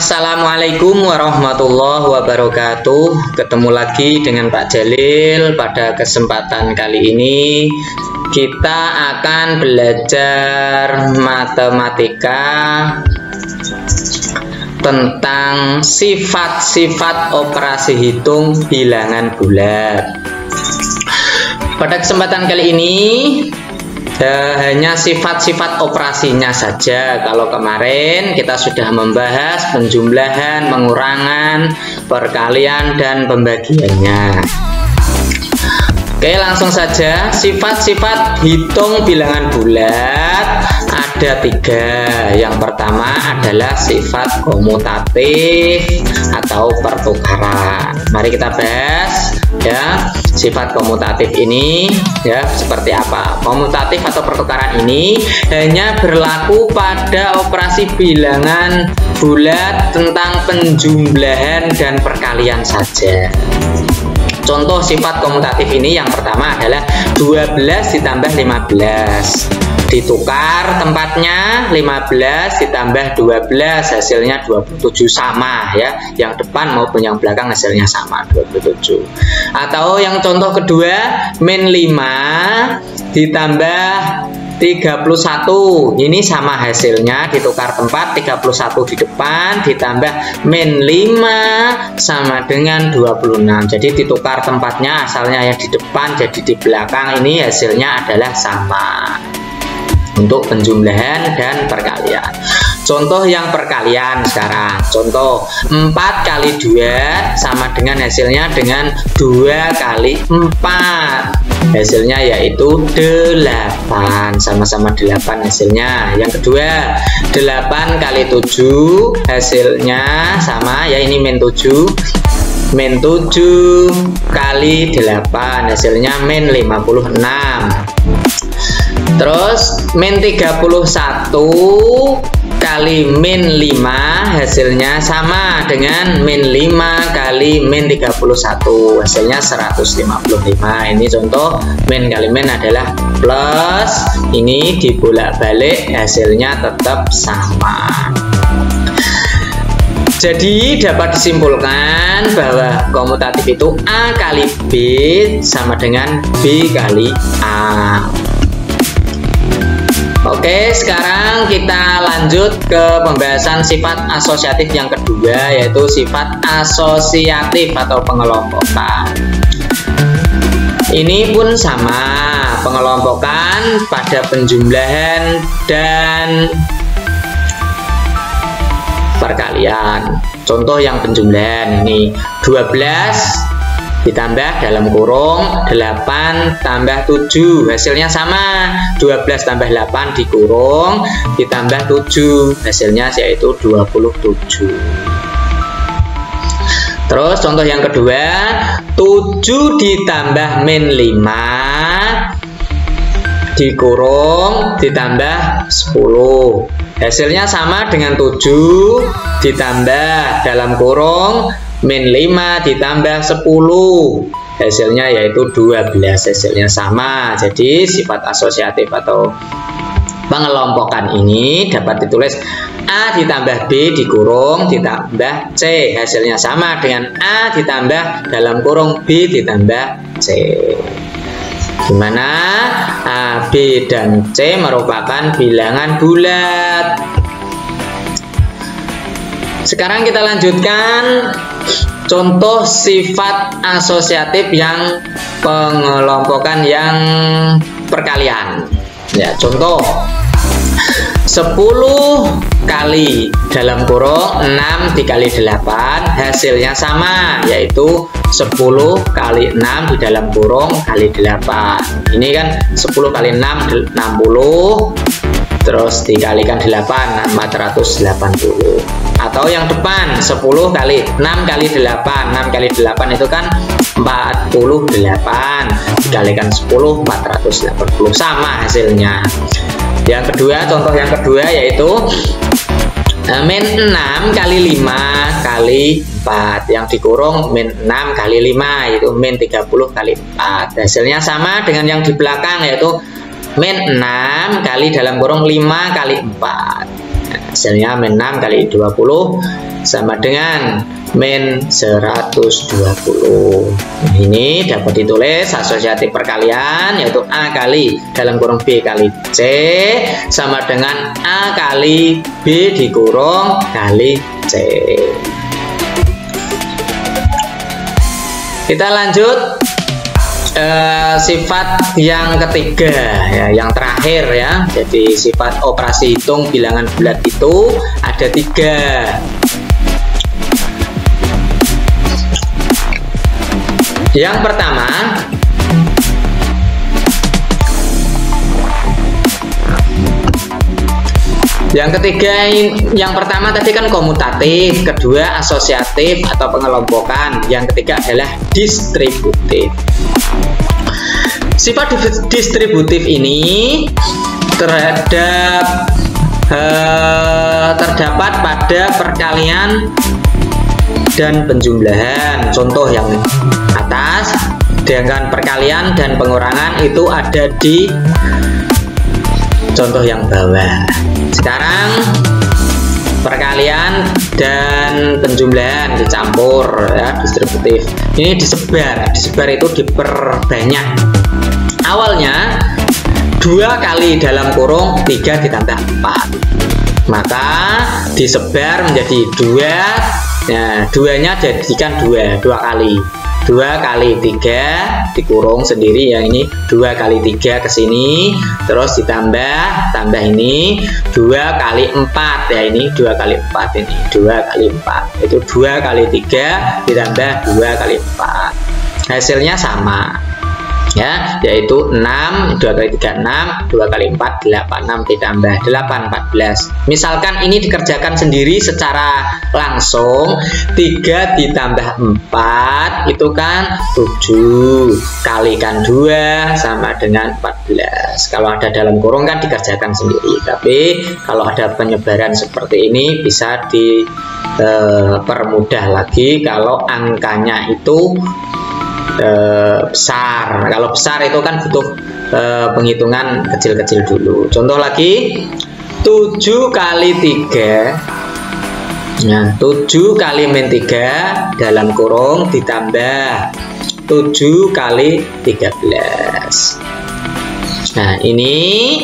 Assalamualaikum warahmatullahi wabarakatuh. Ketemu lagi dengan Pak Jalil. Pada kesempatan kali ini kita akan belajar matematika tentang sifat-sifat operasi hitung bilangan bulat. Pada kesempatan kali ini hanya sifat-sifat operasinya saja. Kalau kemarin kita sudah membahas penjumlahan, pengurangan, perkalian, dan pembagiannya. Oke, langsung saja. Sifat-sifat hitung bilangan bulat ada 3. Yang pertama adalah sifat komutatif atau pertukaran. Mari kita bahas ya. Sifat komutatif ini ya seperti apa? Komutatif atau pertukaran ini hanya berlaku pada operasi bilangan bulat tentang penjumlahan dan perkalian saja. Contoh sifat komutatif ini yang pertama adalah 12 ditambah 15. Ditukar tempatnya, 15 ditambah 12 hasilnya 27, sama ya. Yang depan maupun yang belakang hasilnya sama, 27. Atau yang contoh kedua, min 5 ditambah 31. Ini sama hasilnya, ditukar tempat, 31 di depan ditambah min 5 sama dengan 26. Jadi ditukar tempatnya, asalnya yang di depan jadi di belakang, ini hasilnya adalah sama untuk penjumlahan dan perkalian. Contoh yang perkalian sekarang. Contoh 4 kali 2 sama dengan hasilnya dengan 2 kali 4. Hasilnya yaitu 8. Sama-sama 8 hasilnya. Yang kedua 8 kali 7 hasilnya sama ya, ini min 7. Min 7 kali 8 hasilnya min 56. Terus min 31 kali min 5 hasilnya sama dengan min 5 kali min 31 hasilnya 155. Ini contoh min kali min adalah plus, ini dibolak-balik hasilnya tetap sama. Jadi dapat disimpulkan bahwa komutatif itu A kali B sama dengan B kali A. Oke, sekarang kita lanjut ke pembahasan sifat asosiatif yang kedua, yaitu sifat asosiatif atau pengelompokan. Ini pun sama, pengelompokan pada penjumlahan dan perkalian. Contoh yang penjumlahan ini 12 ditambah dalam kurung 8 tambah 7 hasilnya sama, 12 tambah 8 dikurung ditambah 7 hasilnya yaitu 27. Terus contoh yang kedua 7 ditambah min 5 dikurung ditambah 10 hasilnya sama dengan 7 ditambah dalam kurung min 5 ditambah 10 hasilnya yaitu 12, hasilnya sama. Jadi sifat asosiatif atau pengelompokan ini dapat ditulis A ditambah B dikurung ditambah C hasilnya sama dengan A ditambah dalam kurung B ditambah C, dimana A, B, dan C merupakan bilangan bulat. Sekarang kita lanjutkan contoh sifat asosiatif yang pengelompokan yang perkalian. Ya, contoh 10 kali dalam kurung 6 dikali 8 hasilnya sama, yaitu 10 kali 6 di dalam kurung kali 8. Ini kan 10 kali 6 60, terus dikalikan 8 480. Atau yang depan 10 kali 6 kali 8, 6 kali 8 itu kan 48, dikalikan 10 480, sama hasilnya. Yang kedua, contoh yang kedua yaitu min 6 kali 5 kali 4, yang dikurung min 6 kali 5 yaitu min 30 kali 4 hasilnya sama dengan yang di belakang, yaitu min 6 kali dalam kurung 5 kali 4 hasilnya min 6 kali 20 sama dengan min 120. Nah, ini dapat ditulis asosiatif perkalian, yaitu A kali dalam kurung B kali C sama dengan A kali B dikurung kali C. Kita lanjut sifat yang ketiga ya, yang terakhir ya. Jadi sifat operasi hitung bilangan bulat itu ada 3. Yang pertama, yang pertama tadi kan komutatif, kedua asosiatif atau pengelompokan, yang ketiga adalah distributif. Sifat distributif ini terdapat pada perkalian dan penjumlahan. Contoh yang atas, sedangkan perkalian dan pengurangan itu ada di contoh yang bawah. Sekarang perkalian dan penjumlahan dicampur ya, distributif. Ini disebar itu diperbanyak. Awalnya 2 kali dalam kurung 3 ditambah 4, maka disebar menjadi 2. Nah, 2-nya jadikan 2 kali. 2 kali 3 dikurung sendiri yang ini 2 kali 3 ke sini, terus tambah ini 2 kali 4 ya, ini 2 kali 4, ini 2 kali 4, itu 2 kali 3 ditambah 2 kali 4, hasilnya sama ya, yaitu 6. 2 kali 3 6, 2 kali 4 8, 6 ditambah 8 14. Misalkan ini dikerjakan sendiri secara langsung, 3 ditambah 4 itu kan 7, kalikan 2 sama dengan 14. Kalau ada dalam kurung kan dikerjakan sendiri, tapi kalau ada penyebaran seperti ini bisa dipermudah lagi kalau angkanya itu besar. Kalau besar itu kan butuh penghitungan kecil-kecil dulu. Contoh lagi, 7 kali 3. Nah, 7 kali min 3 dalam kurung ditambah 7 kali 13. Nah, ini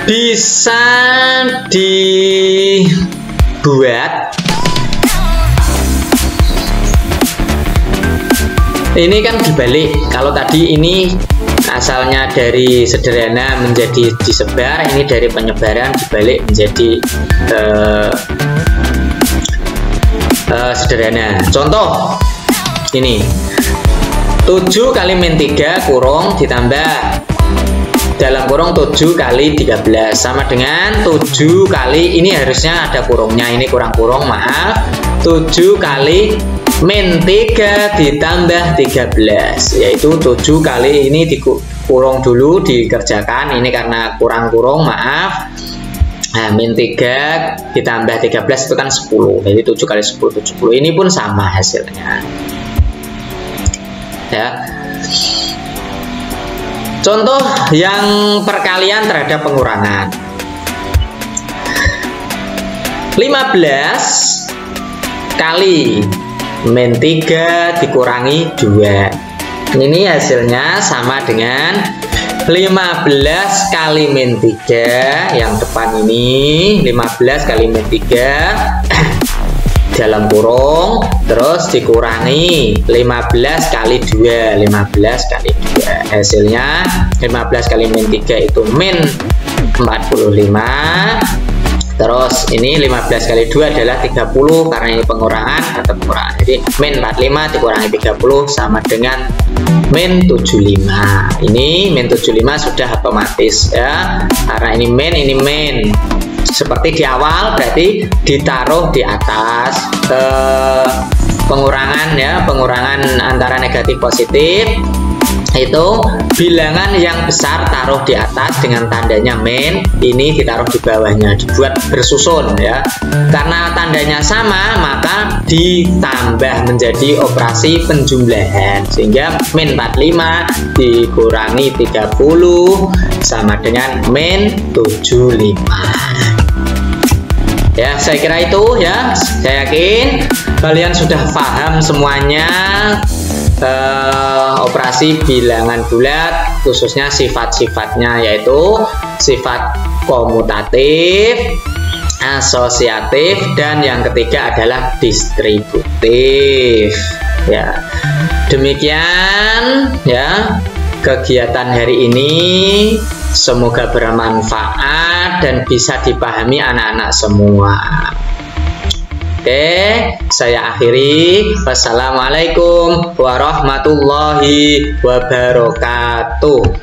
bisa dibuat. Ini kan dibalik. Kalau tadi ini asalnya dari sederhana menjadi disebar, ini dari penyebaran dibalik menjadi sederhana. Contoh ini 7 kali min 3 kurung ditambah dalam kurung 7 kali 13 sama dengan 7 kali, ini harusnya ada kurungnya, ini kurang kurung, maaf, 7 kali min 3 ditambah 13, yaitu 7 kali ini dikurung dulu dikerjakan, ini karena kurang kurung, maaf. Nah, min 3 ditambah 13 itu kan 10, jadi 7 kali 10 70. Ini pun sama hasilnya ya. Contoh yang perkalian terhadap pengurangan, 15 kali min 3 dikurangi 2. Ini hasilnya sama dengan 15 kali min 3, yang depan ini 15 kali min 3 dalam kurung, terus dikurangi 15 kali 2, 15 kali 2, hasilnya 15 kali min 3 itu min 45. Terus ini 15 kali 2 adalah 30, karena ini pengurangan atau pengurangan. Jadi min 45 dikurangi 30 sama dengan min 75. Ini min 75 sudah otomatis ya, karena ini min. Seperti di awal berarti ditaruh di atas pengurangan ya, pengurangan antara negatif positif. Itu bilangan yang besar taruh di atas dengan tandanya min, ini ditaruh di bawahnya, dibuat bersusun ya. Karena tandanya sama, maka ditambah menjadi operasi penjumlahan, sehingga min 45 dikurangi 30 sama dengan min 75 Ya, saya kira itu ya. Saya yakin kalian sudah paham semuanya operasi bilangan bulat, khususnya sifat-sifatnya, yaitu sifat komutatif, asosiatif, dan yang ketiga adalah distributif. Ya, demikian ya kegiatan hari ini. Semoga bermanfaat dan bisa dipahami anak-anak semua. Oke, saya akhiri. Wassalamualaikum warahmatullahi wabarakatuh.